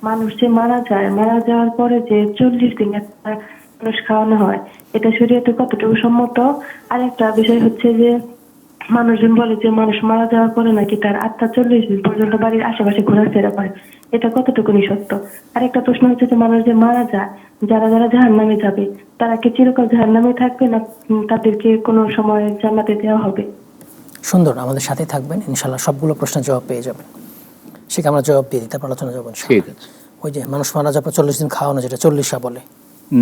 মানুষ যে মারা যায়, মারা যাওয়ার পরে যে 40 দিন একটা মানুষ খাওয়ানো হয়, এটা শরীয়তে কতটুকু সম্মত? আরেকটা বিষয় হচ্ছে যে মানুষজন বলে যে মানুষ মারা যাওয়ার পরে নাকি তার আত্মা 40 দিন পর্যন্ত বাড়ির আশেপাশে ঘোরাফেরা করে, এটা কতটুকুনি সত্য? আরেকটা প্রশ্ন হচ্ছে যে মানুষ যে মারা যায়, যারা যারা জাহান্নামে যাবে, তারা কি চিরকাল জাহান্নামে থাকবে না তাদেরকে কোনো সময় জান্নাতে দেওয়া হবে? সুন্দর, আমাদের সাথে থাকবেন ইনশাল্লাহ, সবগুলো প্রশ্নের জবাব পেয়ে যাবেন। সেটা আমরা জবাব দিয়ে দিই, তারপর আলোচনা যাবো। ঠিক আছে। ওই যে মানুষ মারা যাওয়ার পর 40 দিন খাওয়ানো, যেটা 40 বলে,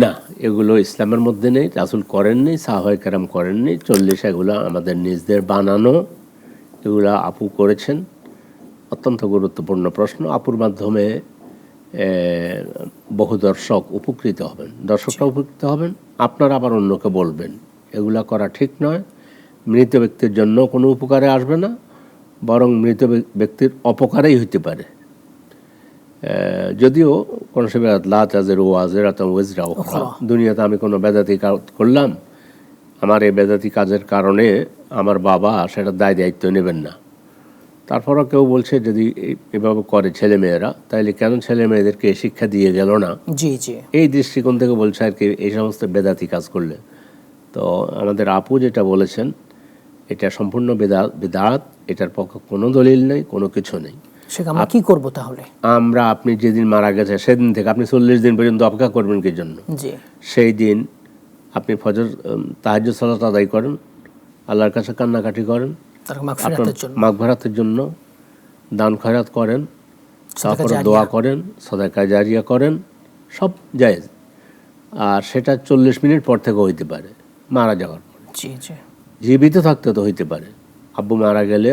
না, এগুলো ইসলামের মধ্যে নেই, রাসূল করেননি, সাহাবায়ে কেরাম করেননি। 40 এগুলো আমাদের নিজেদের বানানো, এগুলো আপু করেছেন। অত্যন্ত গুরুত্বপূর্ণ প্রশ্ন। আপুর মাধ্যমে বহু দর্শক উপকৃত হবেন, দর্শকরা উপকৃত হবেন, আপনারা আবার অন্যকে বলবেন। এগুলা করা ঠিক নয়। মৃত ব্যক্তির জন্য কোনো উপকারে আসবে না, বরং মৃত ব্যক্তির অপকারেই হইতে পারে। যদিও কোনো সময় লা তাজিরু ওয়াজিরাতুন ওয়িজরা উখরা, দুনিয়াতে আমি কোনো বেদাতি কাজ করলাম, আমার এই বেদাতি কাজের কারণে আমার বাবা সেটার দায় দায়িত্ব নেবেন না। তারপরও কেউ বলছে যদি এভাবে করে ছেলে মেয়েরা, তাইলে কেন ছেলে মেয়েদেরকে শিক্ষা দিয়ে গেল না? জি জি, এই দৃষ্টিকোণ থেকে বলছে আর কি, এই সমস্ত বেদাতি কাজ করলে। তো আমাদের আপু যেটা বলেছেন, এটা সম্পূর্ণ বিদআত, এটার পক্ষে কোনো দলিল নেই, কোনো কিছু নেই। সেটা আমরা কি করব তাহলে? আমরা, আপনি যেদিন মারা গেছে সেদিন থেকে আপনি 40 দিন পর্যন্ত অপেক্ষা করবেন কি জন্য? জি, সেই দিন আপনি ফজর তাহাজ্জুদ সালাত আদায় করেন, আল্লাহর কাছে কান্নাকাটি করেন, তার মাগফিরাতের জন্য, মাগফিরাতের জন্য দান খয়রাত করেন, তারপরে দোয়া করেন, সাদাকা জারিয়া করেন, সব জায়েজ। আর সেটা 40 মিনিট পর থেকে হইতে পারে, মারা যাওয়ার পর। জি জি, জীবিত থাকতে তো হইতে পারে। আব্বু মারা গেলে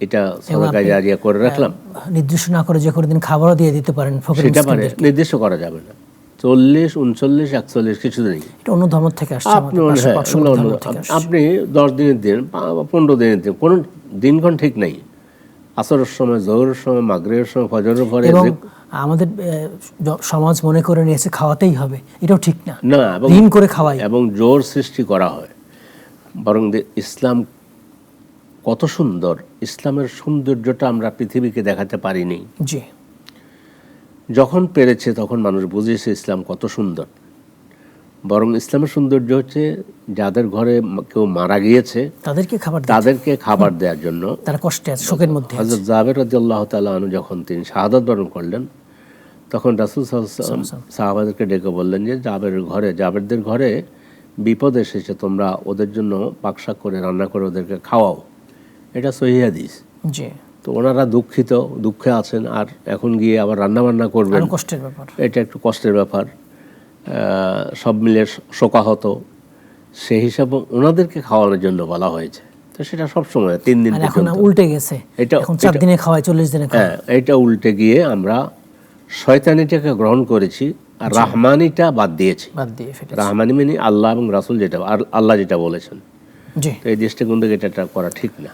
এটা সাদাকা জারিয়া করে রাখলাম, নির্দিষ্ট না করে যে কোনো দিন খাবারও দিয়ে দিতে পারেন, সেটা পারে, নির্দিষ্ট করা যাবে না। 40, 39, 41 কিছু নেই। এটা অন্য ধর্ম থেকে আসছে, আপনি 10 দিনের দিন, 15 দিনের দিন, কোনো দিনক্ষণ ঠিক নাই। আসরের সময়, জোহরের সময়, মাগরিবের সময়, ফজরের পরে। এবং আমাদের সমাজ মনে করে নিয়েছে খাওয়াতেই হবে, এটাও ঠিক না, না, দিন করে খাওয়াই এবং জোর সৃষ্টি করা হয়। বরং ইসলাম কত সুন্দর, ইসলামের সৌন্দর্যটা আমরা পৃথিবীকে দেখাতে পারিনি। জি, যখন পেরেছে তখন মানুষ বুঝেছে ইসলাম কত সুন্দর। বরং ইসলামের সৌন্দর্য হচ্ছে যাদের ঘরে কেউ মারা গিয়েছে তাদেরকে খাবার দেওয়ার জন্য। তারা কষ্টে আছে, শোকের মধ্যে। হযরত জাবের রাদিয়াল্লাহু তাআলা আনহু যখন তিনি শাহাদাত বরণ করলেন, তখন রাসূল সাল্লাল্লাহু আলাইহি ওয়াসাল্লাম সাহাবাদেরকে ডেকে বললেন যে জাবেরদের ঘরে বিপদ এসেছে, তোমরা ওদের জন্য পাকশাক করে রান্না করে ওদেরকে খাওয়াও। এটা সহিহ হাদিস। জি, তো ওনারা দুঃখে আছেন, আর এখন গিয়ে আবার রান্না বান্না করবেন, কষ্টের ব্যাপার। এটা একটু কষ্টের ব্যাপার। সব মিলে শোকাহত, সেই হিসাবে ওনাদেরকে খাওয়ানোর জন্য বলা হয়েছে। তো সেটা সবসময় 3 দিন পর্যন্ত। উল্টে গেছে, এখন 4 দিনে খাওয়ায়, 40 দিনে খাওয়ায়। এটা উল্টে গিয়ে আমরা শয়তানিটাকে গ্রহণ করেছি আর রাহমানিটা বাদ দিয়েছি। রাহমানি মানে আল্লাহ এবং রাসূল যেটা, আল্লাহ যেটা বলেছেন। জি, এই দৃষ্টিকোণ থেকে এটা করা ঠিক না।